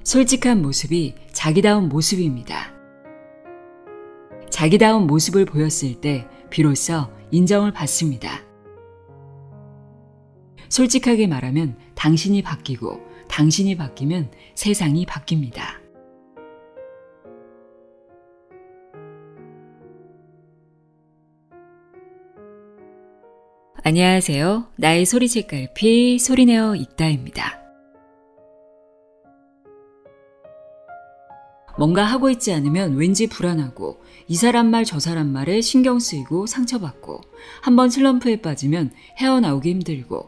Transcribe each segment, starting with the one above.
솔직한 모습이 자기다운 모습입니다. 자기다운 모습을 보였을 때 비로소 인정을 받습니다. 솔직하게 말하면 당신이 바뀌고 당신이 바뀌면 세상이 바뀝니다. 안녕하세요. 나의 소리책갈피 소리내어 읽다입니다. 뭔가 하고 있지 않으면 왠지 불안하고 이 사람 말 저 사람 말에 신경 쓰이고 상처받고 한번 슬럼프에 빠지면 헤어나오기 힘들고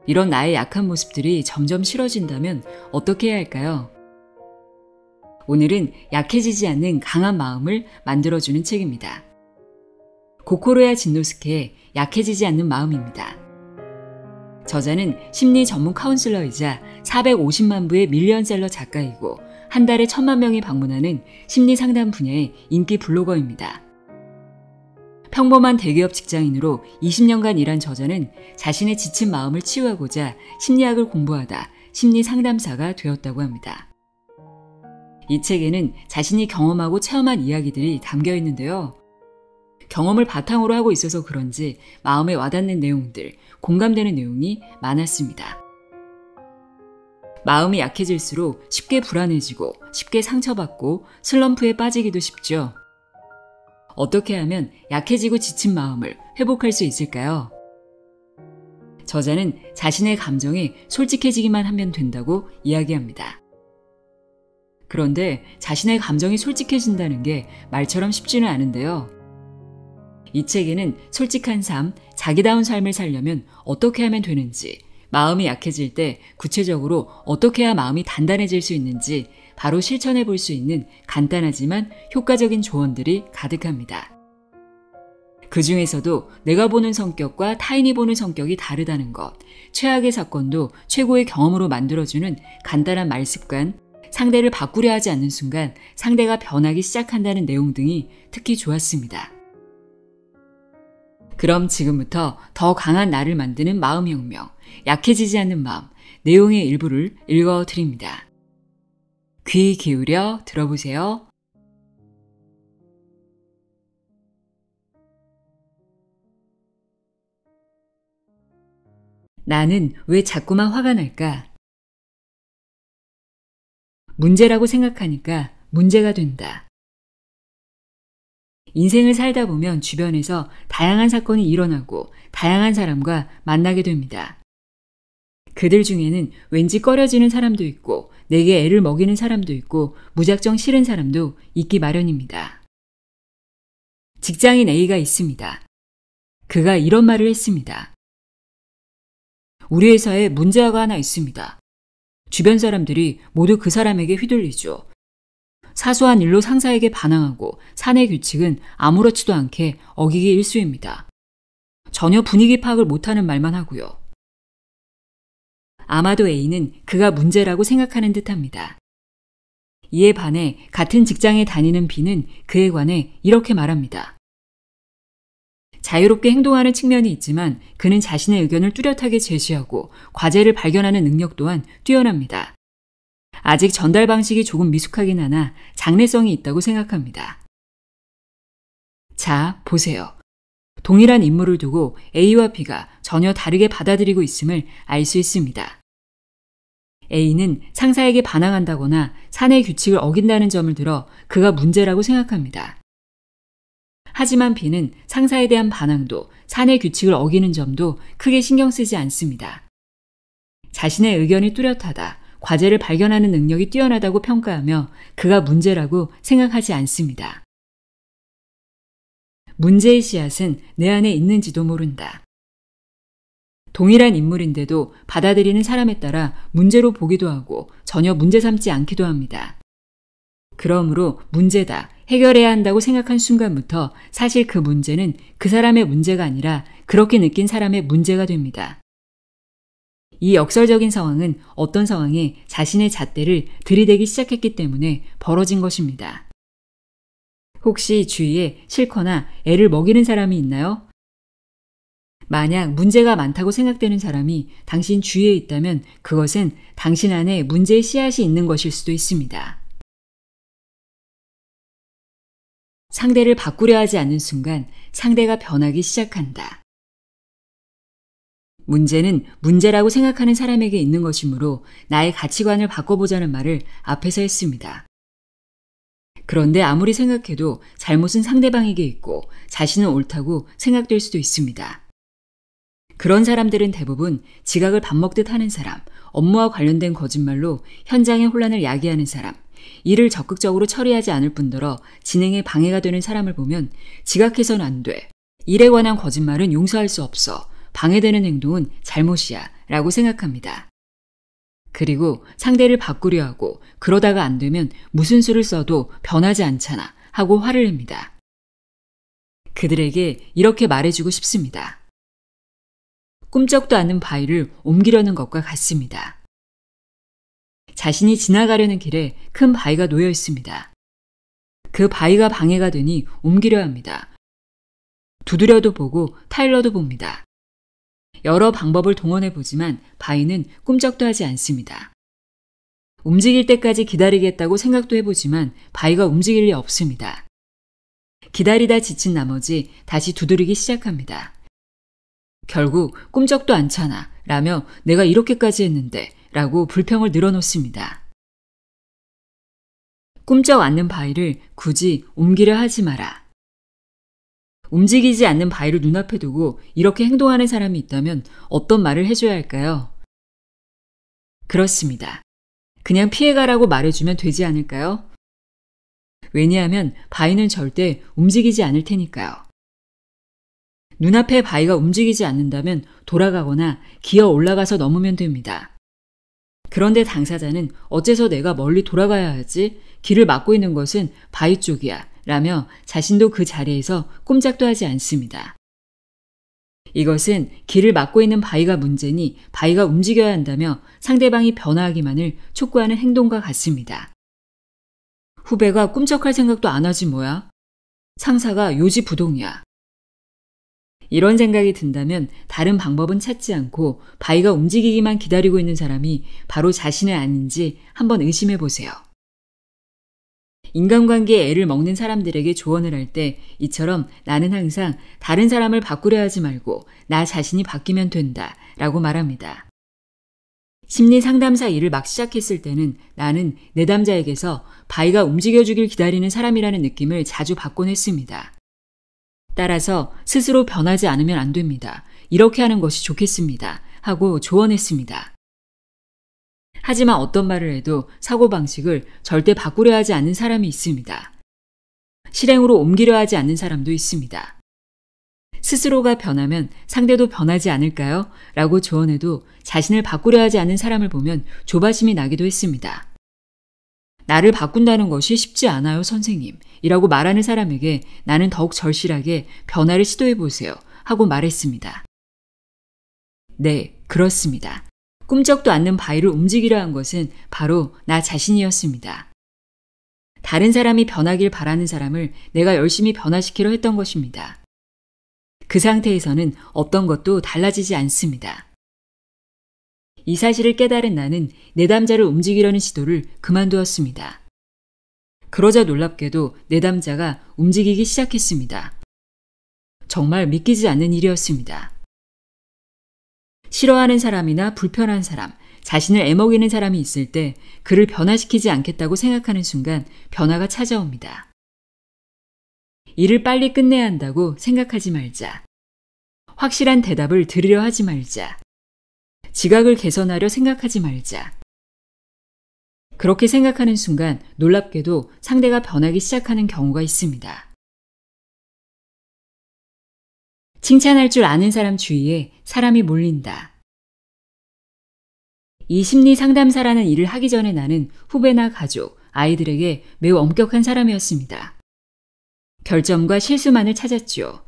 이런 나의 약한 모습들이 점점 싫어진다면 어떻게 해야 할까요? 오늘은 약해지지 않는 강한 마음을 만들어주는 책입니다. 고코로야 진노스케의 약해지지 않는 마음입니다. 저자는 심리 전문 카운슬러이자 450만 부의 밀리언셀러 작가이고 한 달에 1000만 명이 방문하는 심리 상담 분야의 인기 블로거입니다. 평범한 대기업 직장인으로 20년간 일한 저자는 자신의 지친 마음을 치유하고자 심리학을 공부하다 심리 상담사가 되었다고 합니다. 이 책에는 자신이 경험하고 체험한 이야기들이 담겨 있는데요. 경험을 바탕으로 하고 있어서 그런지 마음에 와닿는 내용들, 공감되는 내용이 많았습니다. 마음이 약해질수록 쉽게 불안해지고 쉽게 상처받고 슬럼프에 빠지기도 쉽죠. 어떻게 하면 약해지고 지친 마음을 회복할 수 있을까요? 저자는 자신의 감정에 솔직해지기만 하면 된다고 이야기합니다. 그런데 자신의 감정이 솔직해진다는 게 말처럼 쉽지는 않은데요. 이 책에는 솔직한 삶, 자기다운 삶을 살려면 어떻게 하면 되는지, 마음이 약해질 때 구체적으로 어떻게 해야 마음이 단단해질 수 있는지 바로 실천해 볼 수 있는 간단하지만 효과적인 조언들이 가득합니다. 그 중에서도 내가 보는 성격과 타인이 보는 성격이 다르다는 것, 최악의 사건도 최고의 경험으로 만들어주는 간단한 말습관, 상대를 바꾸려 하지 않는 순간 상대가 변하기 시작한다는 내용 등이 특히 좋았습니다. 그럼 지금부터 더 강한 나를 만드는 마음혁명, 약해지지 않는 마음, 내용의 일부를 읽어드립니다. 귀 기울여 들어보세요. 나는 왜 자꾸만 화가 날까? 문제라고 생각하니까 문제가 된다. 인생을 살다 보면 주변에서 다양한 사건이 일어나고 다양한 사람과 만나게 됩니다. 그들 중에는 왠지 꺼려지는 사람도 있고 내게 애를 먹이는 사람도 있고 무작정 싫은 사람도 있기 마련입니다. 직장인 A가 있습니다. 그가 이런 말을 했습니다. 우리 회사에 문제가 하나 있습니다. 주변 사람들이 모두 그 사람에게 휘둘리죠. 사소한 일로 상사에게 반항하고 사내 규칙은 아무렇지도 않게 어기기 일쑤입니다. 전혀 분위기 파악을 못하는 말만 하고요. 아마도 A는 그가 문제라고 생각하는 듯합니다. 이에 반해 같은 직장에 다니는 B는 그에 관해 이렇게 말합니다. 자유롭게 행동하는 측면이 있지만 그는 자신의 의견을 뚜렷하게 제시하고 과제를 발견하는 능력 또한 뛰어납니다. 아직 전달 방식이 조금 미숙하긴 하나 장래성이 있다고 생각합니다. 자, 보세요. 동일한 임무를 두고 A와 B가 전혀 다르게 받아들이고 있음을 알 수 있습니다. A는 상사에게 반항한다거나 사내 규칙을 어긴다는 점을 들어 그가 문제라고 생각합니다. 하지만 B는 상사에 대한 반항도 사내 규칙을 어기는 점도 크게 신경 쓰지 않습니다. 자신의 의견이 뚜렷하다, 과제를 발견하는 능력이 뛰어나다고 평가하며 그가 문제라고 생각하지 않습니다. 문제의 씨앗은 내 안에 있는지도 모른다. 동일한 인물인데도 받아들이는 사람에 따라 문제로 보기도 하고 전혀 문제 삼지 않기도 합니다. 그러므로 문제다, 해결해야 한다고 생각한 순간부터 사실 그 문제는 그 사람의 문제가 아니라 그렇게 느낀 사람의 문제가 됩니다. 이 역설적인 상황은 어떤 상황에 자신의 잣대를 들이대기 시작했기 때문에 벌어진 것입니다. 혹시 주위에 싫거나 애를 먹이는 사람이 있나요? 만약 문제가 많다고 생각되는 사람이 당신 주위에 있다면 그것은 당신 안에 문제의 씨앗이 있는 것일 수도 있습니다. 상대를 바꾸려 하지 않는 순간 상대가 변하기 시작한다. 문제는 문제라고 생각하는 사람에게 있는 것이므로 나의 가치관을 바꿔보자는 말을 앞에서 했습니다. 그런데 아무리 생각해도 잘못은 상대방에게 있고 자신은 옳다고 생각될 수도 있습니다. 그런 사람들은 대부분 지각을 밥 먹듯 하는 사람, 업무와 관련된 거짓말로 현장의 혼란을 야기하는 사람, 일을 적극적으로 처리하지 않을 뿐더러 진행에 방해가 되는 사람을 보면 지각해서는 안 돼. 일에 관한 거짓말은 용서할 수 없어. 방해되는 행동은 잘못이야. 라고 생각합니다. 그리고 상대를 바꾸려 하고 그러다가 안 되면 무슨 수를 써도 변하지 않잖아 하고 화를 냅니다. 그들에게 이렇게 말해주고 싶습니다. 꿈쩍도 않는 바위를 옮기려는 것과 같습니다. 자신이 지나가려는 길에 큰 바위가 놓여 있습니다. 그 바위가 방해가 되니 옮기려 합니다. 두드려도 보고 타일러도 봅니다. 여러 방법을 동원해 보지만 바위는 꿈쩍도 하지 않습니다. 움직일 때까지 기다리겠다고 생각도 해보지만 바위가 움직일 리 없습니다. 기다리다 지친 나머지 다시 두드리기 시작합니다. 결국 꿈쩍도 않잖아 라며 내가 이렇게까지 했는데 라고 불평을 늘어놓습니다. 꿈쩍 않는 바위를 굳이 옮기려 하지 마라. 움직이지 않는 바위를 눈앞에 두고 이렇게 행동하는 사람이 있다면 어떤 말을 해줘야 할까요? 그렇습니다. 그냥 피해가라고 말해주면 되지 않을까요? 왜냐하면 바위는 절대 움직이지 않을 테니까요. 눈앞에 바위가 움직이지 않는다면 돌아가거나 기어 올라가서 넘으면 됩니다. 그런데 당사자는 어째서 내가 멀리 돌아가야 하지? 길을 막고 있는 것은 바위 쪽이야 라며 자신도 그 자리에서 꼼짝도 하지 않습니다. 이것은 길을 막고 있는 바위가 문제니 바위가 움직여야 한다며 상대방이 변화하기만을 촉구하는 행동과 같습니다. 후배가 꿈쩍할 생각도 안 하지 뭐야? 상사가 요지부동이야. 이런 생각이 든다면 다른 방법은 찾지 않고 바위가 움직이기만 기다리고 있는 사람이 바로 자신은 아닌지 한번 의심해 보세요. 인간관계에 애를 먹는 사람들에게 조언을 할 때 이처럼 나는 항상 다른 사람을 바꾸려 하지 말고 나 자신이 바뀌면 된다 라고 말합니다. 심리 상담사 일을 막 시작했을 때는 나는 내담자에게서 바위가 움직여주길 기다리는 사람이라는 느낌을 자주 받곤 했습니다. 따라서 스스로 변하지 않으면 안 됩니다. 이렇게 하는 것이 좋겠습니다. 하고 조언했습니다. 하지만 어떤 말을 해도 사고방식을 절대 바꾸려 하지 않는 사람이 있습니다. 실행으로 옮기려 하지 않는 사람도 있습니다. 스스로가 변하면 상대도 변하지 않을까요? 라고 조언해도 자신을 바꾸려 하지 않는 사람을 보면 조바심이 나기도 했습니다. 나를 바꾼다는 것이 쉽지 않아요, 선생님. 이라고 말하는 사람에게 나는 더욱 절실하게 변화를 시도해보세요. 하고 말했습니다. 네, 그렇습니다. 꿈쩍도 않는 바위를 움직이려 한 것은 바로 나 자신이었습니다. 다른 사람이 변하길 바라는 사람을 내가 열심히 변화시키려 했던 것입니다. 그 상태에서는 어떤 것도 달라지지 않습니다. 이 사실을 깨달은 나는 내담자를 움직이려는 시도를 그만두었습니다. 그러자 놀랍게도 내담자가 움직이기 시작했습니다. 정말 믿기지 않는 일이었습니다. 싫어하는 사람이나 불편한 사람, 자신을 애먹이는 사람이 있을 때 그를 변화시키지 않겠다고 생각하는 순간 변화가 찾아옵니다. 일을 빨리 끝내야 한다고 생각하지 말자. 확실한 대답을 들으려 하지 말자. 지각을 개선하려 생각하지 말자. 그렇게 생각하는 순간 놀랍게도 상대가 변하기 시작하는 경우가 있습니다. 칭찬할 줄 아는 사람 주위에 사람이 몰린다. 이 심리 상담사라는 일을 하기 전에 나는 후배나 가족, 아이들에게 매우 엄격한 사람이었습니다. 결점과 실수만을 찾았지요.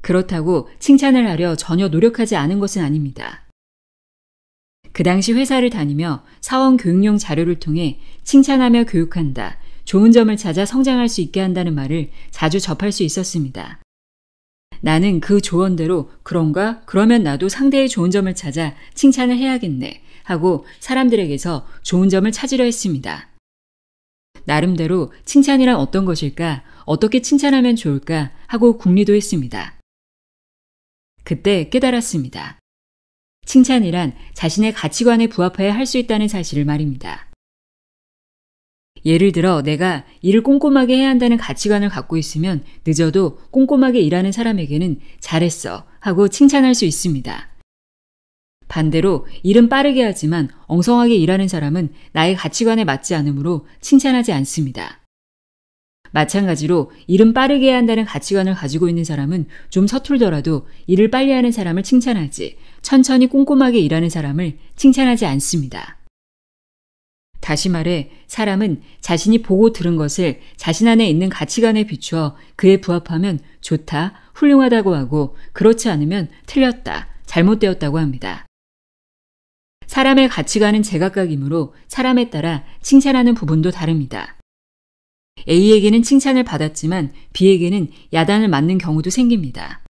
그렇다고 칭찬을 하려 전혀 노력하지 않은 것은 아닙니다. 그 당시 회사를 다니며 사원 교육용 자료를 통해 칭찬하며 교육한다, 좋은 점을 찾아 성장할 수 있게 한다는 말을 자주 접할 수 있었습니다. 나는 그 조언대로 그런가? 그러면 나도 상대의 좋은 점을 찾아 칭찬을 해야겠네 하고 사람들에게서 좋은 점을 찾으려 했습니다. 나름대로 칭찬이란 어떤 것일까? 어떻게 칭찬하면 좋을까? 하고 궁리도 했습니다. 그때 깨달았습니다. 칭찬이란 자신의 가치관에 부합해야 할 수 있다는 사실을 말입니다. 예를 들어 내가 일을 꼼꼼하게 해야 한다는 가치관을 갖고 있으면 늦어도 꼼꼼하게 일하는 사람에게는 잘했어 하고 칭찬할 수 있습니다. 반대로 일은 빠르게 하지만 엉성하게 일하는 사람은 나의 가치관에 맞지 않으므로 칭찬하지 않습니다. 마찬가지로 일은 빠르게 해야 한다는 가치관을 가지고 있는 사람은 좀 서툴더라도 일을 빨리 하는 사람을 칭찬하지 천천히 꼼꼼하게 일하는 사람을 칭찬하지 않습니다. 다시 말해 사람은 자신이 보고 들은 것을 자신 안에 있는 가치관에 비추어 그에 부합하면 좋다, 훌륭하다고 하고 그렇지 않으면 틀렸다, 잘못되었다고 합니다. 사람의 가치관은 제각각이므로 사람에 따라 칭찬하는 부분도 다릅니다. A에게는 칭찬을 받았지만 B에게는 야단을 맞는 경우도 생깁니다.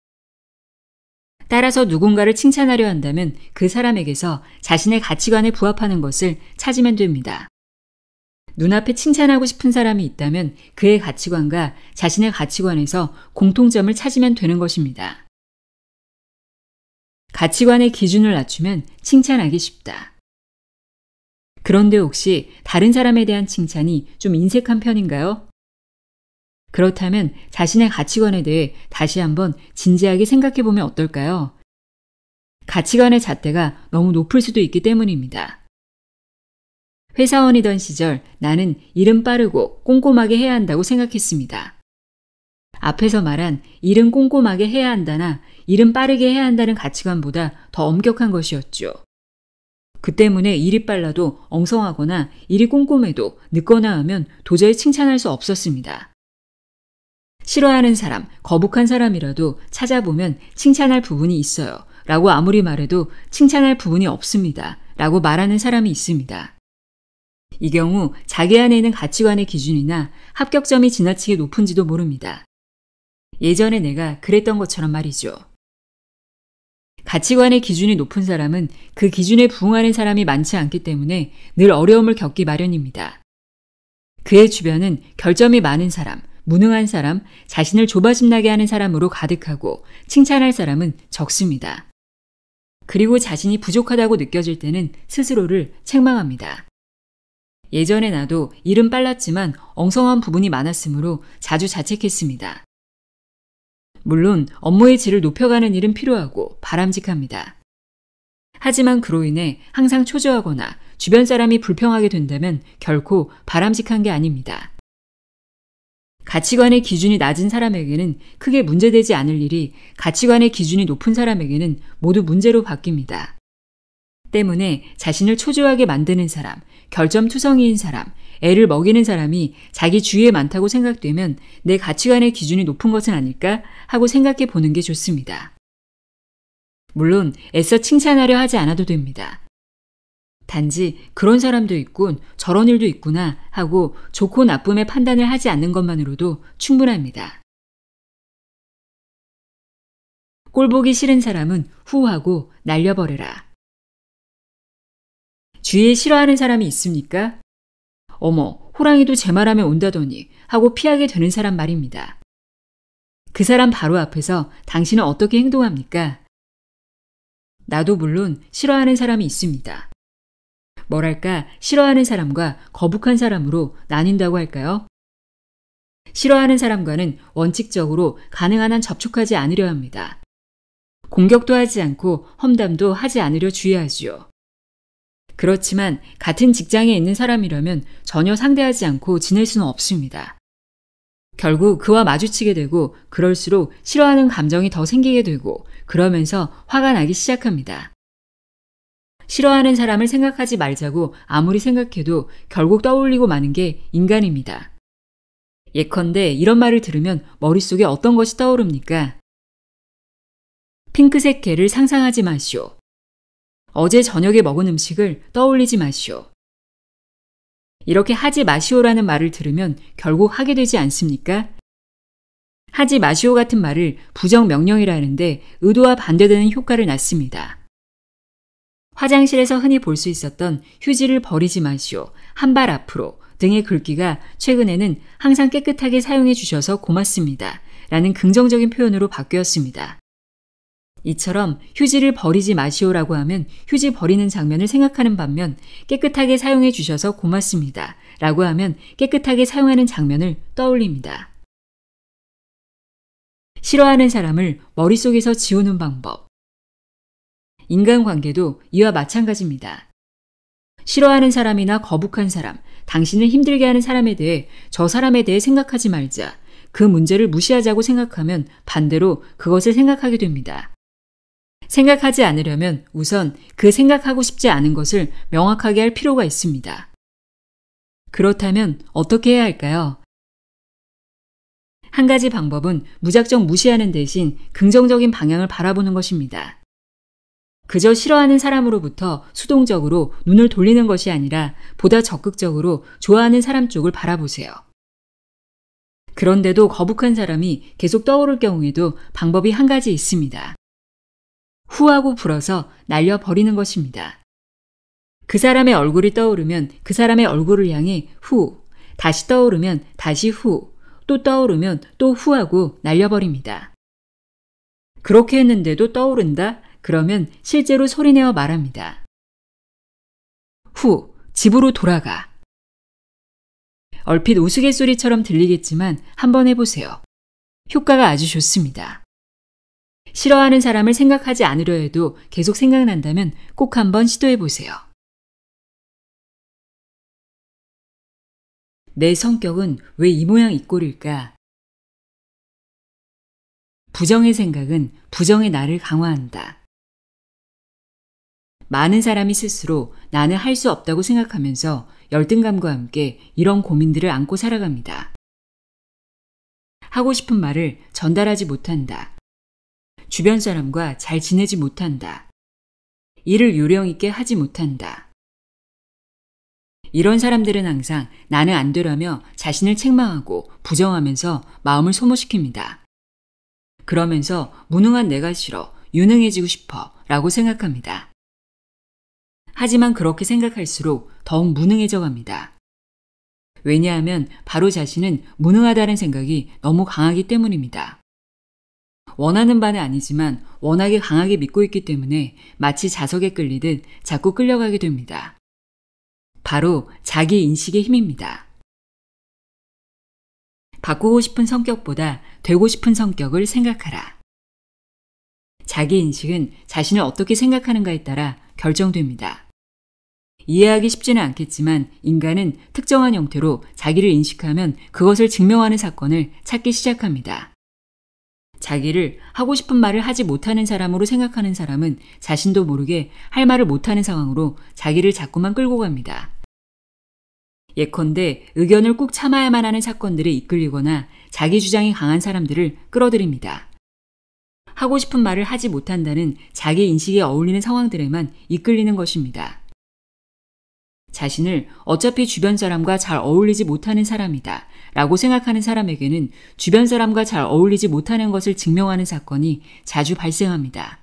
따라서 누군가를 칭찬하려 한다면 그 사람에게서 자신의 가치관에 부합하는 것을 찾으면 됩니다. 눈앞에 칭찬하고 싶은 사람이 있다면 그의 가치관과 자신의 가치관에서 공통점을 찾으면 되는 것입니다. 가치관의 기준을 낮추면 칭찬하기 쉽다. 그런데 혹시 다른 사람에 대한 칭찬이 좀 인색한 편인가요? 그렇다면 자신의 가치관에 대해 다시 한번 진지하게 생각해 보면 어떨까요? 가치관의 잣대가 너무 높을 수도 있기 때문입니다. 회사원이던 시절 나는 일은 빠르고 꼼꼼하게 해야 한다고 생각했습니다. 앞에서 말한 일은 꼼꼼하게 해야 한다나 일은 빠르게 해야 한다는 가치관보다 더 엄격한 것이었죠. 그 때문에 일이 빨라도 엉성하거나 일이 꼼꼼해도 늦거나 하면 도저히 칭찬할 수 없었습니다. 싫어하는 사람, 거북한 사람이라도 찾아보면 칭찬할 부분이 있어요. 라고 아무리 말해도 칭찬할 부분이 없습니다. 라고 말하는 사람이 있습니다. 이 경우 자기 안에 있는 가치관의 기준이나 합격점이 지나치게 높은지도 모릅니다. 예전에 내가 그랬던 것처럼 말이죠. 가치관의 기준이 높은 사람은 그 기준에 부응하는 사람이 많지 않기 때문에 늘 어려움을 겪기 마련입니다. 그의 주변은 결점이 많은 사람, 무능한 사람, 자신을 조바심나게 하는 사람으로 가득하고 칭찬할 사람은 적습니다. 그리고 자신이 부족하다고 느껴질 때는 스스로를 책망합니다. 예전에 나도 일은 빨랐지만 엉성한 부분이 많았으므로 자주 자책했습니다. 물론 업무의 질을 높여가는 일은 필요하고 바람직합니다. 하지만 그로 인해 항상 초조하거나 주변 사람이 불평하게 된다면 결코 바람직한 게 아닙니다. 가치관의 기준이 낮은 사람에게는 크게 문제되지 않을 일이 가치관의 기준이 높은 사람에게는 모두 문제로 바뀝니다. 때문에 자신을 초조하게 만드는 사람, 결점투성이인 사람, 애를 먹이는 사람이 자기 주위에 많다고 생각되면 내 가치관의 기준이 높은 것은 아닐까 하고 생각해 보는 게 좋습니다. 물론 애써 칭찬하려 하지 않아도 됩니다. 단지 그런 사람도 있군, 저런 일도 있구나 하고 좋고 나쁨의 판단을 하지 않는 것만으로도 충분합니다. 꼴보기 싫은 사람은 후하고 날려버려라. 주위에 싫어하는 사람이 있습니까? 어머, 호랑이도 제 말하면 온다더니 하고 피하게 되는 사람 말입니다. 그 사람 바로 앞에서 당신은 어떻게 행동합니까? 나도 물론 싫어하는 사람이 있습니다. 뭐랄까, 싫어하는 사람과 거북한 사람으로 나뉜다고 할까요? 싫어하는 사람과는 원칙적으로 가능한 한 접촉하지 않으려 합니다. 공격도 하지 않고 험담도 하지 않으려 주의하지요. 그렇지만 같은 직장에 있는 사람이라면 전혀 상대하지 않고 지낼 수는 없습니다. 결국 그와 마주치게 되고 그럴수록 싫어하는 감정이 더 생기게 되고 그러면서 화가 나기 시작합니다. 싫어하는 사람을 생각하지 말자고 아무리 생각해도 결국 떠올리고 마는 게 인간입니다. 예컨대 이런 말을 들으면 머릿속에 어떤 것이 떠오릅니까? 핑크색 개를 상상하지 마시오. 어제 저녁에 먹은 음식을 떠올리지 마시오. 이렇게 하지 마시오라는 말을 들으면 결국 하게 되지 않습니까? 하지 마시오 같은 말을 부정명령이라 하는데 의도와 반대되는 효과를 낳습니다. 화장실에서 흔히 볼 수 있었던 휴지를 버리지 마시오, 한 발 앞으로 등의 글귀가 최근에는 항상 깨끗하게 사용해 주셔서 고맙습니다 라는 긍정적인 표현으로 바뀌었습니다. 이처럼 휴지를 버리지 마시오라고 하면 휴지 버리는 장면을 생각하는 반면 깨끗하게 사용해 주셔서 고맙습니다 라고 하면 깨끗하게 사용하는 장면을 떠올립니다. 싫어하는 사람을 머릿속에서 지우는 방법. 인간관계도 이와 마찬가지입니다. 싫어하는 사람이나 거북한 사람, 당신을 힘들게 하는 사람에 대해 저 사람에 대해 생각하지 말자. 그 문제를 무시하자고 생각하면 반대로 그것을 생각하게 됩니다. 생각하지 않으려면 우선 그 생각하고 싶지 않은 것을 명확하게 할 필요가 있습니다. 그렇다면 어떻게 해야 할까요? 한 가지 방법은 무작정 무시하는 대신 긍정적인 방향을 바라보는 것입니다. 그저 싫어하는 사람으로부터 수동적으로 눈을 돌리는 것이 아니라 보다 적극적으로 좋아하는 사람 쪽을 바라보세요. 그런데도 거북한 사람이 계속 떠오를 경우에도 방법이 한 가지 있습니다. 후하고 불어서 날려버리는 것입니다. 그 사람의 얼굴이 떠오르면 그 사람의 얼굴을 향해 후, 다시 떠오르면 다시 후, 또 떠오르면 또 후하고 날려버립니다. 그렇게 했는데도 떠오른다? 그러면 실제로 소리내어 말합니다. 후, 집으로 돌아가. 얼핏 우스갯소리처럼 들리겠지만 한번 해보세요. 효과가 아주 좋습니다. 싫어하는 사람을 생각하지 않으려 해도 계속 생각난다면 꼭 한번 시도해보세요. 내 성격은 왜 이 모양 이 꼴일까? 부정의 생각은 부정의 나를 강화한다. 많은 사람이 스스로 나는 할 수 없다고 생각하면서 열등감과 함께 이런 고민들을 안고 살아갑니다. 하고 싶은 말을 전달하지 못한다. 주변 사람과 잘 지내지 못한다. 일을 요령 있게 하지 못한다. 이런 사람들은 항상 나는 안 되라며 자신을 책망하고 부정하면서 마음을 소모시킵니다. 그러면서 무능한 내가 싫어, 유능해지고 싶어 라고 생각합니다. 하지만 그렇게 생각할수록 더욱 무능해져 갑니다. 왜냐하면 바로 자신은 무능하다는 생각이 너무 강하기 때문입니다. 원하는 바는 아니지만 워낙에 강하게 믿고 있기 때문에 마치 자석에 끌리듯 자꾸 끌려가게 됩니다. 바로 자기 인식의 힘입니다. 바꾸고 싶은 성격보다 되고 싶은 성격을 생각하라. 자기 인식은 자신을 어떻게 생각하는가에 따라 결정됩니다. 이해하기 쉽지는 않겠지만 인간은 특정한 형태로 자기를 인식하면 그것을 증명하는 사건을 찾기 시작합니다. 자기를 하고 싶은 말을 하지 못하는 사람으로 생각하는 사람은 자신도 모르게 할 말을 못하는 상황으로 자기를 자꾸만 끌고 갑니다. 예컨대 의견을 꾹 참아야만 하는 사건들에 이끌리거나 자기 주장이 강한 사람들을 끌어들입니다. 하고 싶은 말을 하지 못한다는 자기 인식에 어울리는 상황들에만 이끌리는 것입니다. 자신을 어차피 주변 사람과 잘 어울리지 못하는 사람이다 라고 생각하는 사람에게는 주변 사람과 잘 어울리지 못하는 것을 증명하는 사건이 자주 발생합니다.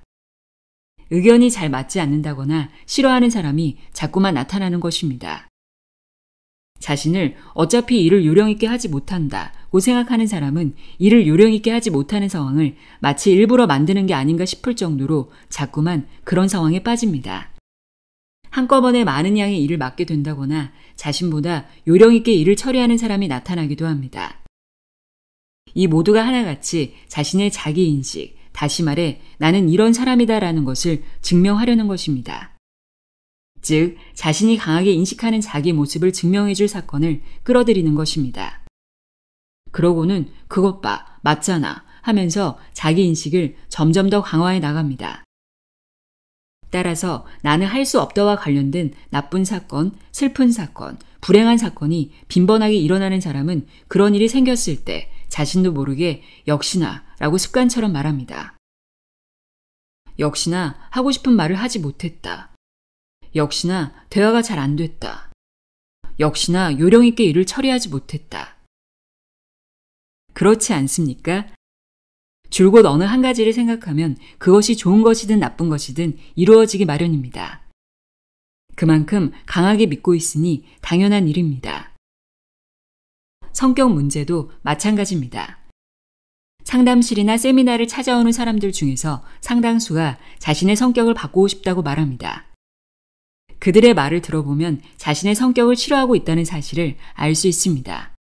의견이 잘 맞지 않는다거나 싫어하는 사람이 자꾸만 나타나는 것입니다. 자신을 어차피 일을 요령 있게 하지 못한다고 생각하는 사람은 일을 요령 있게 하지 못하는 상황을 마치 일부러 만드는 게 아닌가 싶을 정도로 자꾸만 그런 상황에 빠집니다. 한꺼번에 많은 양의 일을 맡게 된다거나 자신보다 요령 있게 일을 처리하는 사람이 나타나기도 합니다. 이 모두가 하나같이 자신의 자기인식, 다시 말해 나는 이런 사람이다라는 것을 증명하려는 것입니다. 즉, 자신이 강하게 인식하는 자기 모습을 증명해줄 사건을 끌어들이는 것입니다. 그러고는 그것 봐, 맞잖아 하면서 자기 인식을 점점 더 강화해 나갑니다. 따라서 나는 할 수 없다와 관련된 나쁜 사건, 슬픈 사건, 불행한 사건이 빈번하게 일어나는 사람은 그런 일이 생겼을 때 자신도 모르게 역시나 라고 습관처럼 말합니다. 역시나 하고 싶은 말을 하지 못했다. 역시나 대화가 잘 안 됐다. 역시나 요령 있게 일을 처리하지 못했다. 그렇지 않습니까? 줄곧 어느 한 가지를 생각하면 그것이 좋은 것이든 나쁜 것이든 이루어지기 마련입니다. 그만큼 강하게 믿고 있으니 당연한 일입니다. 성격 문제도 마찬가지입니다. 상담실이나 세미나를 찾아오는 사람들 중에서 상당수가 자신의 성격을 바꾸고 싶다고 말합니다. 그들의 말을 들어보면 자신의 성격을 싫어하고 있다는 사실을 알 수 있습니다.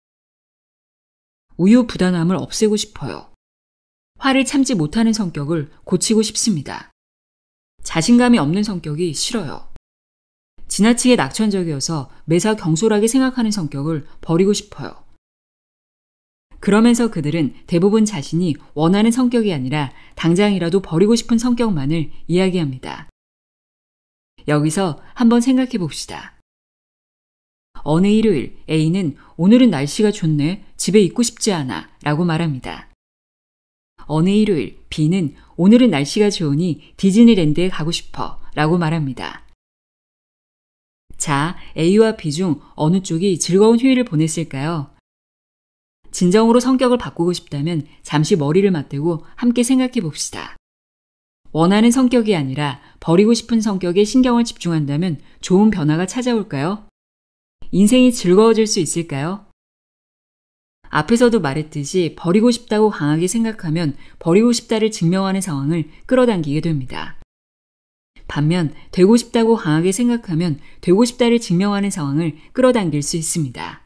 우유부단함을 없애고 싶어요. 화를 참지 못하는 성격을 고치고 싶습니다. 자신감이 없는 성격이 싫어요. 지나치게 낙천적이어서 매사 경솔하게 생각하는 성격을 버리고 싶어요. 그러면서 그들은 대부분 자신이 원하는 성격이 아니라 당장이라도 버리고 싶은 성격만을 이야기합니다. 여기서 한번 생각해 봅시다. 어느 일요일 A는 오늘은 날씨가 좋네, 집에 있고 싶지 않아 라고 말합니다. 어느 일요일 B는 오늘은 날씨가 좋으니 디즈니랜드에 가고 싶어 라고 말합니다. 자, A와 B 중 어느 쪽이 즐거운 휴일을 보냈을까요? 진정으로 성격을 바꾸고 싶다면 잠시 머리를 맞대고 함께 생각해 봅시다. 원하는 성격이 아니라 버리고 싶은 성격에 신경을 집중한다면 좋은 변화가 찾아올까요? 인생이 즐거워질 수 있을까요? 앞에서도 말했듯이 버리고 싶다고 강하게 생각하면 버리고 싶다를 증명하는 상황을 끌어당기게 됩니다. 반면 되고 싶다고 강하게 생각하면 되고 싶다를 증명하는 상황을 끌어당길 수 있습니다.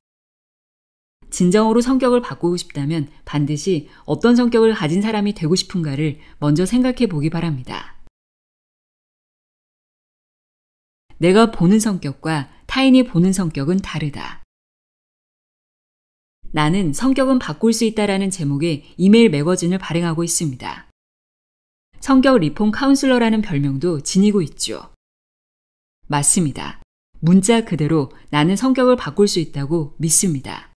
진정으로 성격을 바꾸고 싶다면 반드시 어떤 성격을 가진 사람이 되고 싶은가를 먼저 생각해 보기 바랍니다. 내가 보는 성격과 타인이 보는 성격은 다르다. 나는 성격은 바꿀 수 있다라는 제목의 이메일 매거진을 발행하고 있습니다. 성격 리폼 카운슬러라는 별명도 지니고 있죠. 맞습니다. 문자 그대로 나는 성격을 바꿀 수 있다고 믿습니다.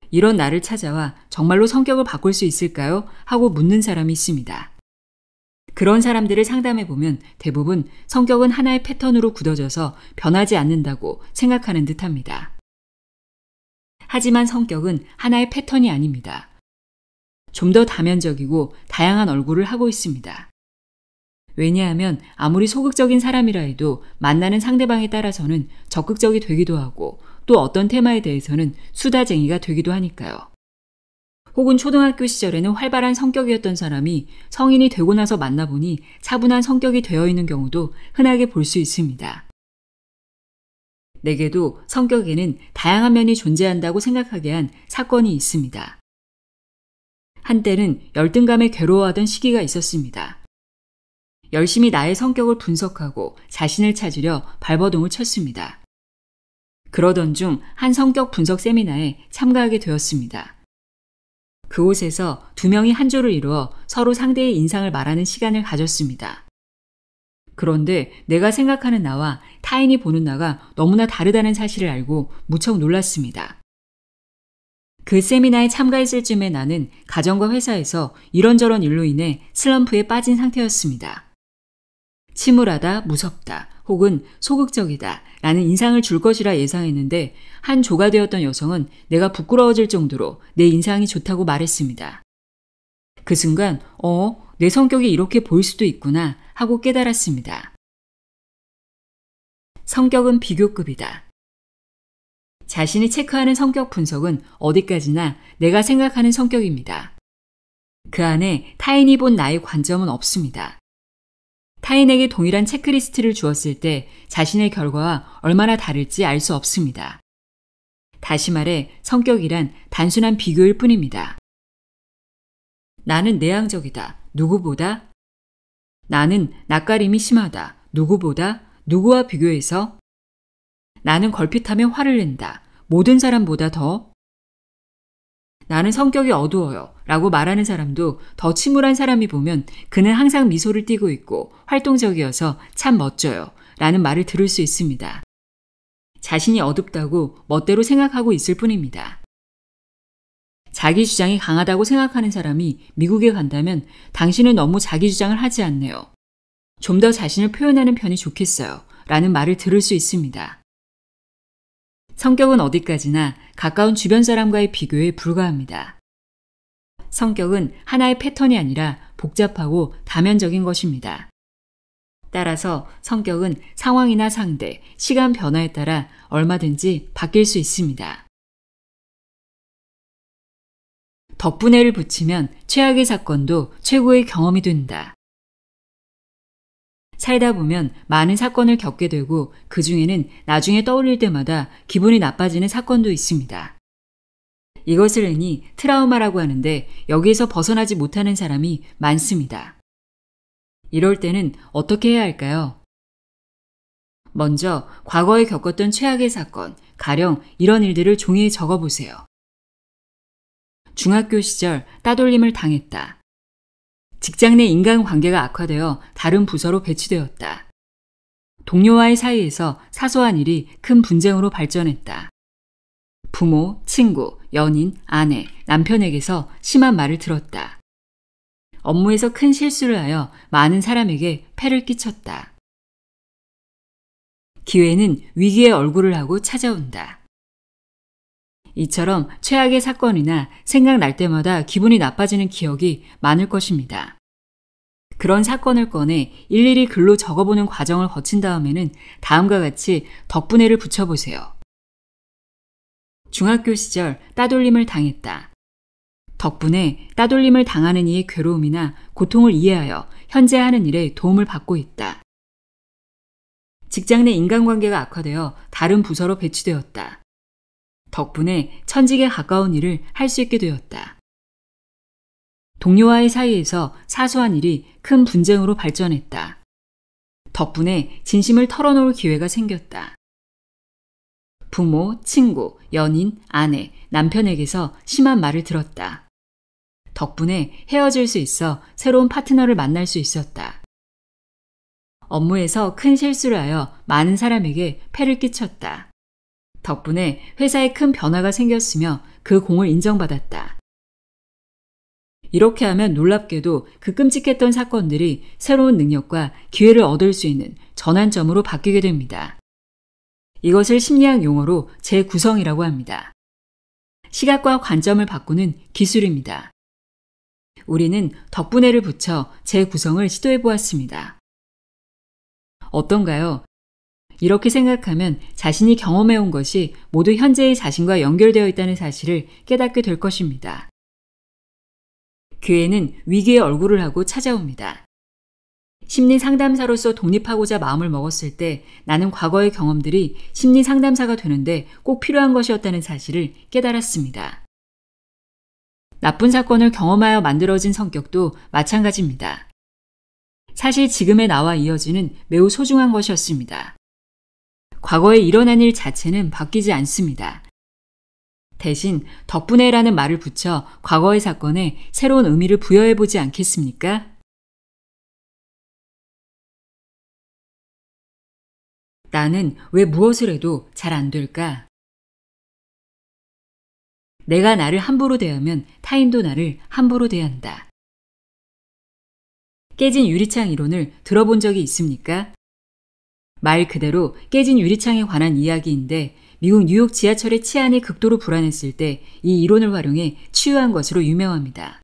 이런 나를 찾아와 정말로 성격을 바꿀 수 있을까요? 하고 묻는 사람이 있습니다. 그런 사람들을 상담해보면 대부분 성격은 하나의 패턴으로 굳어져서 변하지 않는다고 생각하는 듯합니다. 하지만 성격은 하나의 패턴이 아닙니다. 좀 더 다면적이고 다양한 얼굴을 하고 있습니다. 왜냐하면 아무리 소극적인 사람이라 해도 만나는 상대방에 따라서는 적극적이 되기도 하고 또 어떤 테마에 대해서는 수다쟁이가 되기도 하니까요. 혹은 초등학교 시절에는 활발한 성격이었던 사람이 성인이 되고 나서 만나보니 차분한 성격이 되어 있는 경우도 흔하게 볼 수 있습니다. 내게도 성격에는 다양한 면이 존재한다고 생각하게 한 사건이 있습니다. 한때는 열등감에 괴로워하던 시기가 있었습니다. 열심히 나의 성격을 분석하고 자신을 찾으려 발버둥을 쳤습니다. 그러던 중 한 성격 분석 세미나에 참가하게 되었습니다. 그곳에서 두 명이 한 조를 이루어 서로 상대의 인상을 말하는 시간을 가졌습니다. 그런데 내가 생각하는 나와 타인이 보는 나가 너무나 다르다는 사실을 알고 무척 놀랐습니다. 그 세미나에 참가했을 즈음에 나는 가정과 회사에서 이런저런 일로 인해 슬럼프에 빠진 상태였습니다. 침울하다, 무섭다, 혹은 소극적이다 라는 인상을 줄 것이라 예상했는데 한 조가 되었던 여성은 내가 부끄러워질 정도로 내 인상이 좋다고 말했습니다. 그 순간 내 성격이 이렇게 보일 수도 있구나 하고 깨달았습니다. 성격은 비교급이다. 자신이 체크하는 성격 분석은 어디까지나 내가 생각하는 성격입니다. 그 안에 타인이 본 나의 관점은 없습니다. 타인에게 동일한 체크리스트를 주었을 때 자신의 결과와 얼마나 다를지 알 수 없습니다. 다시 말해 성격이란 단순한 비교일 뿐입니다. 나는 내향적이다. 누구보다? 나는 낯가림이 심하다. 누구보다? 누구와 비교해서? 나는 걸핏하면 화를 낸다. 모든 사람보다 더? 나는 성격이 어두워요 라고 말하는 사람도 더 침울한 사람이 보면 그는 항상 미소를 띠고 있고 활동적이어서 참 멋져요 라는 말을 들을 수 있습니다. 자신이 어둡다고 멋대로 생각하고 있을 뿐입니다. 자기 주장이 강하다고 생각하는 사람이 미국에 간다면 당신은 너무 자기 주장을 하지 않네요. 좀 더 자신을 표현하는 편이 좋겠어요 라는 말을 들을 수 있습니다. 성격은 어디까지나 가까운 주변 사람과의 비교에 불과합니다. 성격은 하나의 패턴이 아니라 복잡하고 다면적인 것입니다. 따라서 성격은 상황이나 상대, 시간 변화에 따라 얼마든지 바뀔 수 있습니다. 덕분에를 붙이면 최악의 사건도 최고의 경험이 된다. 살다 보면 많은 사건을 겪게 되고 그 중에는 나중에 떠올릴 때마다 기분이 나빠지는 사건도 있습니다. 이것을 흔히 트라우마라고 하는데 여기에서 벗어나지 못하는 사람이 많습니다. 이럴 때는 어떻게 해야 할까요? 먼저 과거에 겪었던 최악의 사건, 가령 이런 일들을 종이에 적어보세요. 중학교 시절 따돌림을 당했다. 직장 내 인간관계가 악화되어 다른 부서로 배치되었다. 동료와의 사이에서 사소한 일이 큰 분쟁으로 발전했다. 부모, 친구, 연인, 아내, 남편에게서 심한 말을 들었다. 업무에서 큰 실수를 하여 많은 사람에게 폐를 끼쳤다. 기회는 위기의 얼굴을 하고 찾아온다. 이처럼 최악의 사건이나 생각날 때마다 기분이 나빠지는 기억이 많을 것입니다. 그런 사건을 꺼내 일일이 글로 적어보는 과정을 거친 다음에는 다음과 같이 덕분에를 붙여보세요. 중학교 시절 따돌림을 당했다. 덕분에 따돌림을 당하는 이의 괴로움이나 고통을 이해하여 현재 하는 일에 도움을 받고 있다. 직장 내 인간관계가 악화되어 다른 부서로 배치되었다. 덕분에 천직에 가까운 일을 할 수 있게 되었다. 동료와의 사이에서 사소한 일이 큰 분쟁으로 발전했다. 덕분에 진심을 털어놓을 기회가 생겼다. 부모, 친구, 연인, 아내, 남편에게서 심한 말을 들었다. 덕분에 헤어질 수 있어 새로운 파트너를 만날 수 있었다. 업무에서 큰 실수를 하여 많은 사람에게 폐를 끼쳤다. 덕분에 회사에 큰 변화가 생겼으며 그 공을 인정받았다. 이렇게 하면 놀랍게도 그 끔찍했던 사건들이 새로운 능력과 기회를 얻을 수 있는 전환점으로 바뀌게 됩니다. 이것을 심리학 용어로 재구성이라고 합니다. 시각과 관점을 바꾸는 기술입니다. 우리는 덕분에를 붙여 재구성을 시도해 보았습니다. 어떤가요? 이렇게 생각하면 자신이 경험해온 것이 모두 현재의 자신과 연결되어 있다는 사실을 깨닫게 될 것입니다. 기회는 위기의 얼굴을 하고 찾아옵니다. 심리 상담사로서 독립하고자 마음을 먹었을 때 나는 과거의 경험들이 심리 상담사가 되는데 꼭 필요한 것이었다는 사실을 깨달았습니다. 나쁜 사건을 경험하여 만들어진 성격도 마찬가지입니다. 사실 지금의 나와 이어지는 매우 소중한 것이었습니다. 과거에 일어난 일 자체는 바뀌지 않습니다. 대신 덕분에라는 말을 붙여 과거의 사건에 새로운 의미를 부여해보지 않겠습니까? 나는 왜 무엇을 해도 잘 안 될까? 내가 나를 함부로 대하면 타인도 나를 함부로 대한다. 깨진 유리창 이론을 들어본 적이 있습니까? 말 그대로 깨진 유리창에 관한 이야기인데 미국 뉴욕 지하철의 치안이 극도로 불안했을 때 이 이론을 활용해 치유한 것으로 유명합니다.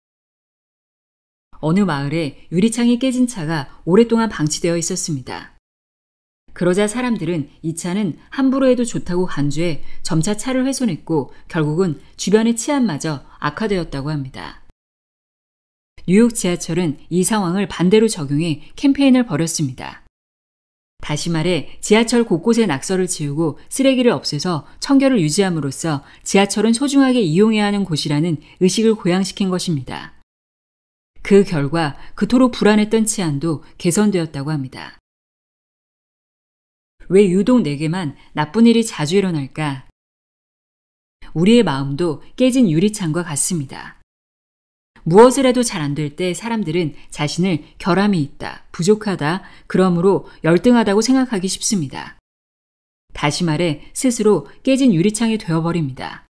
어느 마을에 유리창이 깨진 차가 오랫동안 방치되어 있었습니다. 그러자 사람들은 이 차는 함부로 해도 좋다고 간주해 점차 차를 훼손했고 결국은 주변의 치안마저 악화되었다고 합니다. 뉴욕 지하철은 이 상황을 반대로 적용해 캠페인을 벌였습니다. 다시 말해 지하철 곳곳에 낙서를 지우고 쓰레기를 없애서 청결을 유지함으로써 지하철은 소중하게 이용해야 하는 곳이라는 의식을 고양시킨 것입니다. 그 결과 그토록 불안했던 치안도 개선되었다고 합니다. 왜 유독 내게만 나쁜 일이 자주 일어날까? 우리의 마음도 깨진 유리창과 같습니다. 무엇을 해도 잘 안 될 때 사람들은 자신을 결함이 있다, 부족하다, 그러므로 열등하다고 생각하기 쉽습니다. 다시 말해 스스로 깨진 유리창이 되어버립니다.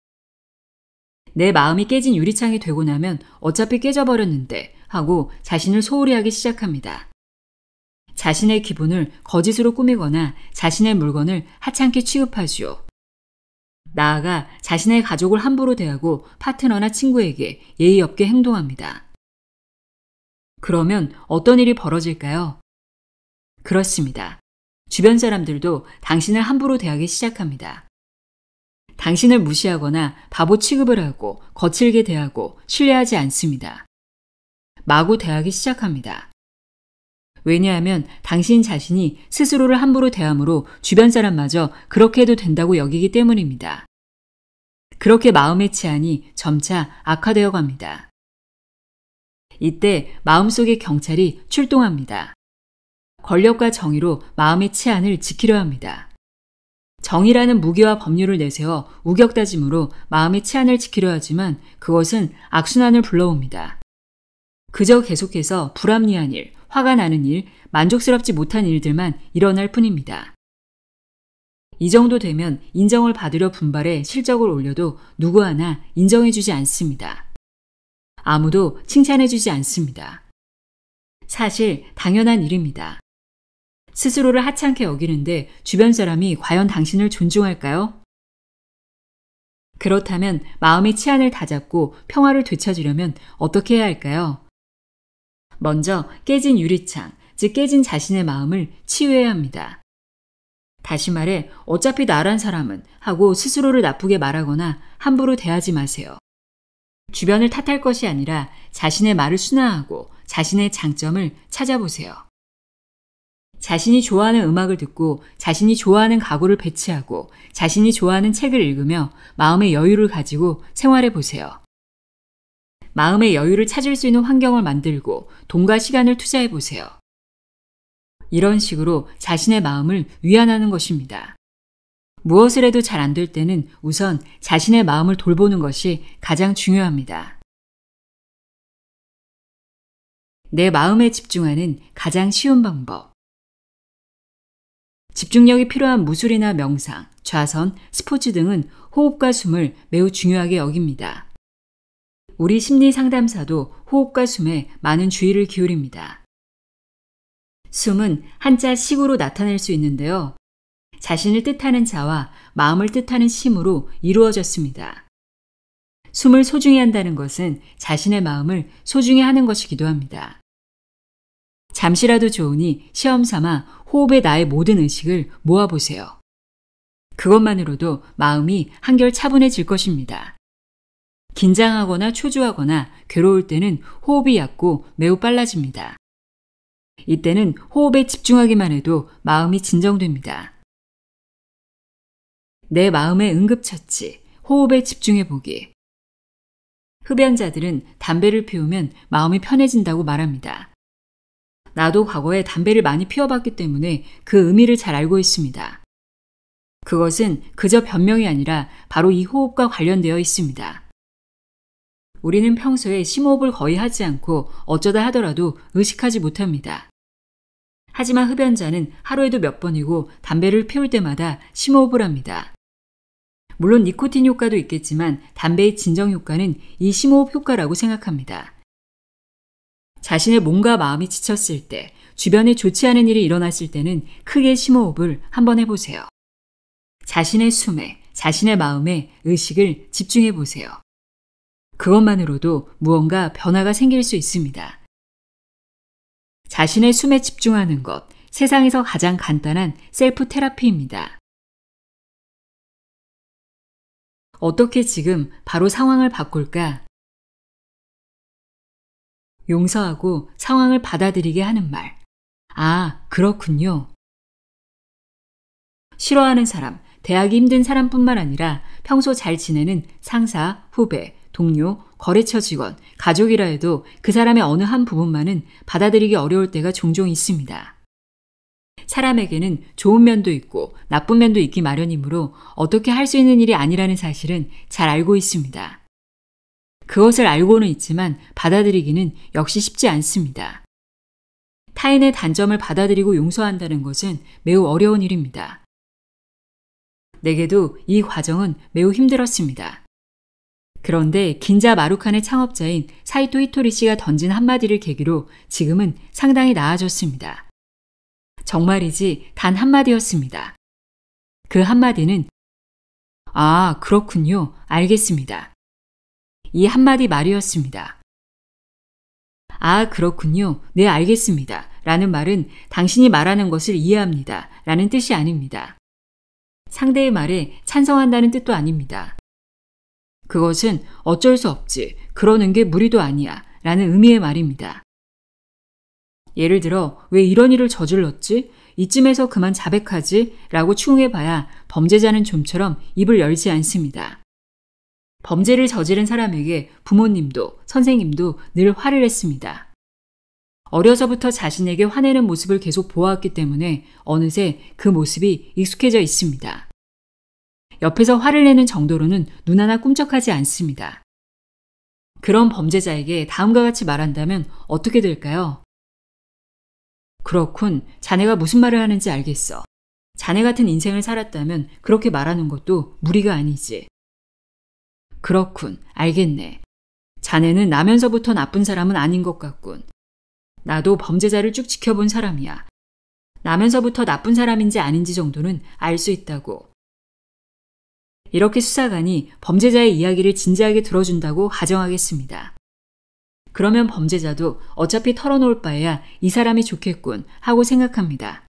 내 마음이 깨진 유리창이 되고 나면 어차피 깨져버렸는데 하고 자신을 소홀히 하기 시작합니다. 자신의 기분을 거짓으로 꾸미거나 자신의 물건을 하찮게 취급하지요. 나아가 자신의 가족을 함부로 대하고 파트너나 친구에게 예의 없게 행동합니다. 그러면 어떤 일이 벌어질까요? 그렇습니다. 주변 사람들도 당신을 함부로 대하기 시작합니다. 당신을 무시하거나 바보 취급을 하고 거칠게 대하고 신뢰하지 않습니다. 마구 대하기 시작합니다. 왜냐하면 당신 자신이 스스로를 함부로 대함으로 주변 사람마저 그렇게 해도 된다고 여기기 때문입니다. 그렇게 마음의 치안이 점차 악화되어 갑니다. 이때 마음속의 경찰이 출동합니다. 권력과 정의로 마음의 치안을 지키려 합니다. 정의라는 무기와 법률을 내세워 우격다짐으로 마음의 치안을 지키려 하지만 그것은 악순환을 불러옵니다. 그저 계속해서 불합리한 일, 화가 나는 일, 만족스럽지 못한 일들만 일어날 뿐입니다. 이 정도 되면 인정을 받으려 분발해 실적을 올려도 누구 하나 인정해주지 않습니다. 아무도 칭찬해주지 않습니다. 사실 당연한 일입니다. 스스로를 하찮게 여기는데 주변 사람이 과연 당신을 존중할까요? 그렇다면 마음의 치안을 다잡고 평화를 되찾으려면 어떻게 해야 할까요? 먼저 깨진 유리창, 즉 깨진 자신의 마음을 치유해야 합니다. 다시 말해 어차피 나란 사람은 하고 스스로를 나쁘게 말하거나 함부로 대하지 마세요. 주변을 탓할 것이 아니라 자신의 말을 순화하고 자신의 장점을 찾아보세요. 자신이 좋아하는 음악을 듣고 자신이 좋아하는 가구를 배치하고 자신이 좋아하는 책을 읽으며 마음의 여유를 가지고 생활해 보세요. 마음의 여유를 찾을 수 있는 환경을 만들고 돈과 시간을 투자해 보세요. 이런 식으로 자신의 마음을 위안하는 것입니다. 무엇을 해도 잘 안 될 때는 우선 자신의 마음을 돌보는 것이 가장 중요합니다. 내 마음에 집중하는 가장 쉬운 방법. 집중력이 필요한 무술이나 명상, 좌선, 스포츠 등은 호흡과 숨을 매우 중요하게 여깁니다. 우리 심리 상담사도 호흡과 숨에 많은 주의를 기울입니다. 숨은 한자 식으로 나타낼 수 있는데요. 자신을 뜻하는 자와 마음을 뜻하는 심으로 이루어졌습니다. 숨을 소중히 한다는 것은 자신의 마음을 소중히 하는 것이기도 합니다. 잠시라도 좋으니 시험 삼아 호흡에 나의 모든 의식을 모아보세요. 그것만으로도 마음이 한결 차분해질 것입니다. 긴장하거나 초조하거나 괴로울 때는 호흡이 얕고 매우 빨라집니다. 이때는 호흡에 집중하기만 해도 마음이 진정됩니다. 내 마음의 응급처치, 호흡에 집중해보기. 흡연자들은 담배를 피우면 마음이 편해진다고 말합니다. 나도 과거에 담배를 많이 피워봤기 때문에 그 의미를 잘 알고 있습니다. 그것은 그저 변명이 아니라 바로 이 호흡과 관련되어 있습니다. 우리는 평소에 심호흡을 거의 하지 않고 어쩌다 하더라도 의식하지 못합니다. 하지만 흡연자는 하루에도 몇 번이고 담배를 피울 때마다 심호흡을 합니다. 물론 니코틴 효과도 있겠지만 담배의 진정 효과는 이 심호흡 효과라고 생각합니다. 자신의 몸과 마음이 지쳤을 때, 주변에 좋지 않은 일이 일어났을 때는 크게 심호흡을 한번 해보세요. 자신의 숨에, 자신의 마음에 의식을 집중해 보세요. 그것만으로도 무언가 변화가 생길 수 있습니다. 자신의 숨에 집중하는 것, 세상에서 가장 간단한 셀프 테라피입니다. 어떻게 지금 바로 상황을 바꿀까? 용서하고 상황을 받아들이게 하는 말. 아, 그렇군요. 싫어하는 사람, 대하기 힘든 사람뿐만 아니라 평소 잘 지내는 상사, 후배, 동료, 거래처 직원, 가족이라 해도 그 사람의 어느 한 부분만은 받아들이기 어려울 때가 종종 있습니다. 사람에게는 좋은 면도 있고 나쁜 면도 있기 마련이므로 어떻게 할 수 있는 일이 아니라는 사실은 잘 알고 있습니다. 그것을 알고는 있지만 받아들이기는 역시 쉽지 않습니다. 타인의 단점을 받아들이고 용서한다는 것은 매우 어려운 일입니다. 내게도 이 과정은 매우 힘들었습니다. 그런데 긴자 마루칸의 창업자인 사이토 히토리 씨가 던진 한마디를 계기로 지금은 상당히 나아졌습니다. 정말이지 단 한마디였습니다. 그 한마디는 아, 그렇군요. 알겠습니다. 이 한마디 말이었습니다. 아, 그렇군요. 네, 알겠습니다. 라는 말은 당신이 말하는 것을 이해합니다. 라는 뜻이 아닙니다. 상대의 말에 찬성한다는 뜻도 아닙니다. 그것은 어쩔 수 없지. 그러는 게 무리도 아니야. 라는 의미의 말입니다. 예를 들어, 왜 이런 일을 저질렀지? 이쯤에서 그만 자백하지? 라고 추궁해봐야 범죄자는 좀처럼 입을 열지 않습니다. 범죄를 저지른 사람에게 부모님도 선생님도 늘 화를 냈습니다. 어려서부터 자신에게 화내는 모습을 계속 보아왔기 때문에 어느새 그 모습이 익숙해져 있습니다. 옆에서 화를 내는 정도로는 눈 하나 꿈쩍하지 않습니다. 그런 범죄자에게 다음과 같이 말한다면 어떻게 될까요? 그렇군. 자네가 무슨 말을 하는지 알겠어. 자네 같은 인생을 살았다면 그렇게 말하는 것도 무리가 아니지. 그렇군. 알겠네. 자네는 나면서부터 나쁜 사람은 아닌 것 같군. 나도 범죄자를 쭉 지켜본 사람이야. 나면서부터 나쁜 사람인지 아닌지 정도는 알 수 있다고. 이렇게 수사관이 범죄자의 이야기를 진지하게 들어준다고 가정하겠습니다. 그러면 범죄자도 어차피 털어놓을 바에야 이 사람이 좋겠군 하고 생각합니다.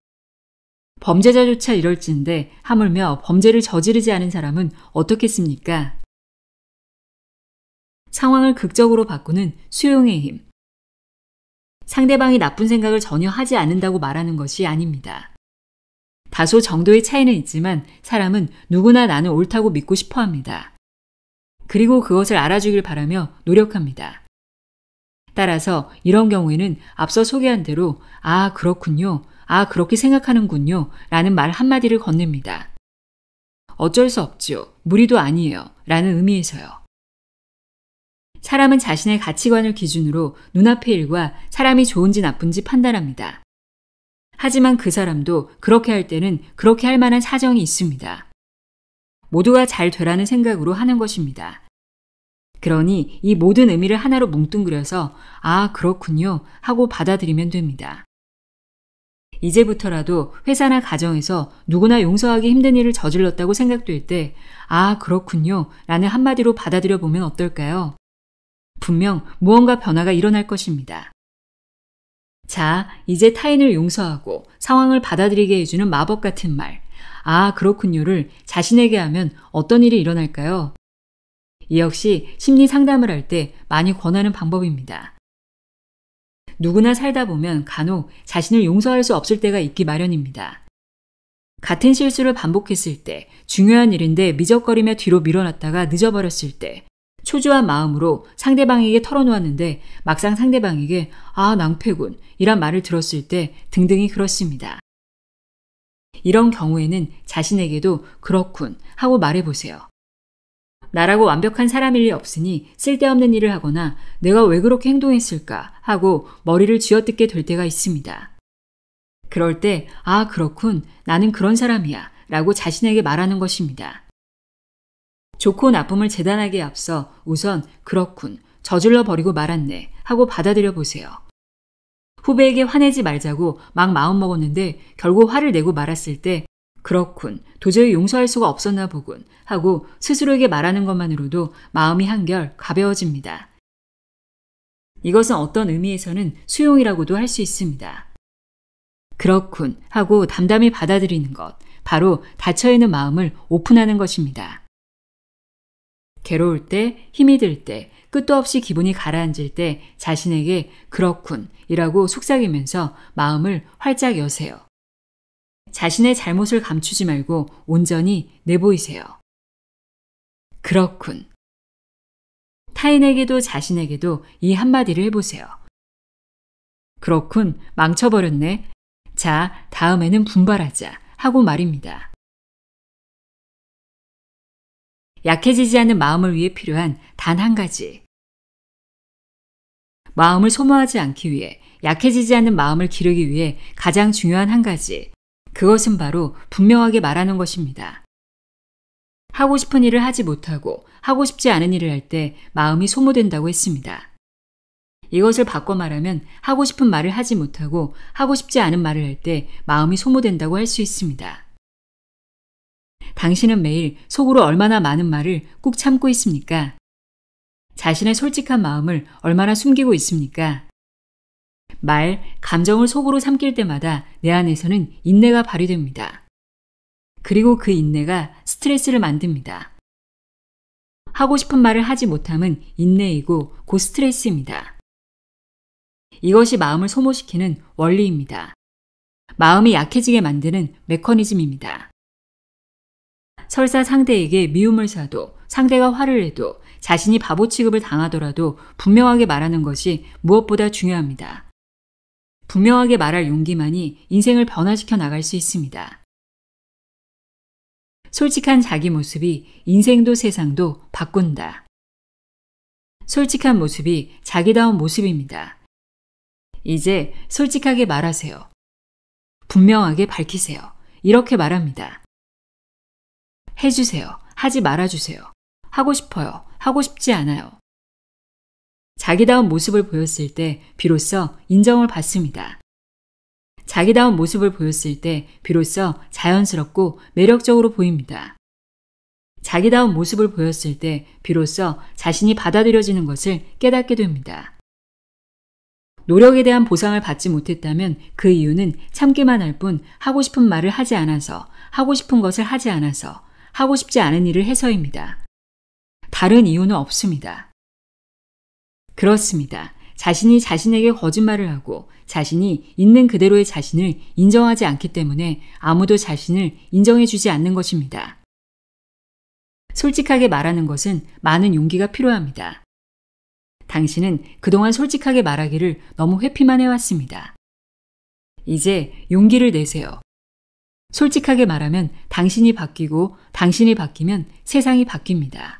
범죄자조차 이럴진데 하물며 범죄를 저지르지 않은 사람은 어떻겠습니까? 상황을 극적으로 바꾸는 수용의 힘. 상대방이 나쁜 생각을 전혀 하지 않는다고 말하는 것이 아닙니다. 다소 정도의 차이는 있지만 사람은 누구나 나는 옳다고 믿고 싶어 합니다. 그리고 그것을 알아주길 바라며 노력합니다. 따라서 이런 경우에는 앞서 소개한 대로 아, 그렇군요. 아, 그렇게 생각하는군요. 라는 말 한마디를 건넵니다. 어쩔 수 없죠. 무리도 아니에요. 라는 의미에서요. 사람은 자신의 가치관을 기준으로 눈앞의 일과 사람이 좋은지 나쁜지 판단합니다. 하지만 그 사람도 그렇게 할 때는 그렇게 할 만한 사정이 있습니다. 모두가 잘 되라는 생각으로 하는 것입니다. 그러니 이 모든 의미를 하나로 뭉뚱그려서 아, 그렇군요 하고 받아들이면 됩니다. 이제부터라도 회사나 가정에서 누구나 용서하기 힘든 일을 저질렀다고 생각될 때 아, 그렇군요 라는 한마디로 받아들여 보면 어떨까요? 분명 무언가 변화가 일어날 것입니다. 자, 이제 타인을 용서하고 상황을 받아들이게 해주는 마법 같은 말 아, 그렇군요를 자신에게 하면 어떤 일이 일어날까요? 이 역시 심리 상담을 할 때 많이 권하는 방법입니다. 누구나 살다 보면 간혹 자신을 용서할 수 없을 때가 있기 마련입니다. 같은 실수를 반복했을 때, 중요한 일인데 미적거리며 뒤로 밀어놨다가 늦어버렸을 때, 초조한 마음으로 상대방에게 털어놓았는데 막상 상대방에게 아, 낭패군 이란 말을 들었을 때 등등이 그렇습니다. 이런 경우에는 자신에게도 그렇군 하고 말해보세요. 나라고 완벽한 사람일 리 없으니 쓸데없는 일을 하거나 내가 왜 그렇게 행동했을까 하고 머리를 쥐어뜯게 될 때가 있습니다. 그럴 때 아, 그렇군. 나는 그런 사람이야 라고 자신에게 말하는 것입니다. 좋고 나쁨을 재단하기에 앞서 우선 그렇군. 저질러 버리고 말았네 하고 받아들여 보세요. 후배에게 화내지 말자고 막 마음먹었는데 결국 화를 내고 말았을 때 그렇군. 도저히 용서할 수가 없었나 보군 하고 스스로에게 말하는 것만으로도 마음이 한결 가벼워집니다. 이것은 어떤 의미에서는 수용이라고도 할 수 있습니다. 그렇군 하고 담담히 받아들이는 것, 바로 닫혀있는 마음을 오픈하는 것입니다. 괴로울 때, 힘이 들 때, 끝도 없이 기분이 가라앉을 때 자신에게 그렇군 이라고 속삭이면서 마음을 활짝 여세요. 자신의 잘못을 감추지 말고 온전히 내보이세요. 그렇군. 타인에게도 자신에게도 이 한마디를 해보세요. 그렇군, 망쳐버렸네. 자, 다음에는 분발하자 하고 말입니다. 약해지지 않는 마음을 위해 필요한 단 한 가지. 마음을 소모하지 않기 위해, 약해지지 않는 마음을 기르기 위해 가장 중요한 한 가지. 그것은 바로 분명하게 말하는 것입니다. 하고 싶은 일을 하지 못하고 하고 싶지 않은 일을 할 때 마음이 소모된다고 했습니다. 이것을 바꿔 말하면 하고 싶은 말을 하지 못하고 하고 싶지 않은 말을 할 때 마음이 소모된다고 할 수 있습니다. 당신은 매일 속으로 얼마나 많은 말을 꾹 참고 있습니까? 자신의 솔직한 마음을 얼마나 숨기고 있습니까? 감정을 속으로 삼킬 때마다 내 안에서는 인내가 발휘됩니다. 그리고 그 인내가 스트레스를 만듭니다. 하고 싶은 말을 하지 못함은 인내이고 곧 스트레스입니다. 이것이 마음을 소모시키는 원리입니다. 마음이 약해지게 만드는 메커니즘입니다. 설사 상대에게 미움을 사도 상대가 화를 내도 자신이 바보 취급을 당하더라도 분명하게 말하는 것이 무엇보다 중요합니다. 분명하게 말할 용기만이 인생을 변화시켜 나갈 수 있습니다. 솔직한 자기 모습이 인생도 세상도 바꾼다. 솔직한 모습이 자기다운 모습입니다. 이제 솔직하게 말하세요. 분명하게 밝히세요. 이렇게 말합니다. 해주세요. 하지 말아주세요. 하고 싶어요. 하고 싶지 않아요. 자기다운 모습을 보였을 때 비로소 인정을 받습니다. 자기다운 모습을 보였을 때 비로소 자연스럽고 매력적으로 보입니다. 자기다운 모습을 보였을 때 비로소 자신이 받아들여지는 것을 깨닫게 됩니다. 노력에 대한 보상을 받지 못했다면 그 이유는 참기만 할 뿐 하고 싶은 말을 하지 않아서, 하고 싶은 것을 하지 않아서, 하고 싶지 않은 일을 해서입니다. 다른 이유는 없습니다. 그렇습니다. 자신이 자신에게 거짓말을 하고 자신이 있는 그대로의 자신을 인정하지 않기 때문에 아무도 자신을 인정해 주지 않는 것입니다. 솔직하게 말하는 것은 많은 용기가 필요합니다. 당신은 그동안 솔직하게 말하기를 너무 회피만 해왔습니다. 이제 용기를 내세요. 솔직하게 말하면 당신이 바뀌고 당신이 바뀌면 세상이 바뀝니다.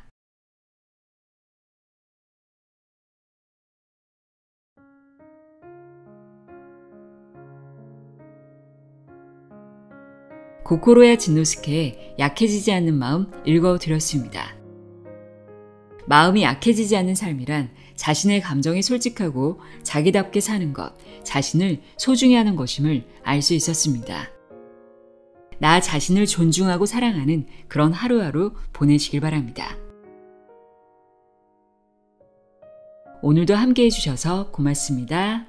고코로야 진노스케의 약해지지 않는 마음 읽어드렸습니다. 마음이 약해지지 않는 삶이란 자신의 감정에 솔직하고 자기답게 사는 것, 자신을 소중히 하는 것임을 알 수 있었습니다. 나 자신을 존중하고 사랑하는 그런 하루하루 보내시길 바랍니다. 오늘도 함께 해주셔서 고맙습니다.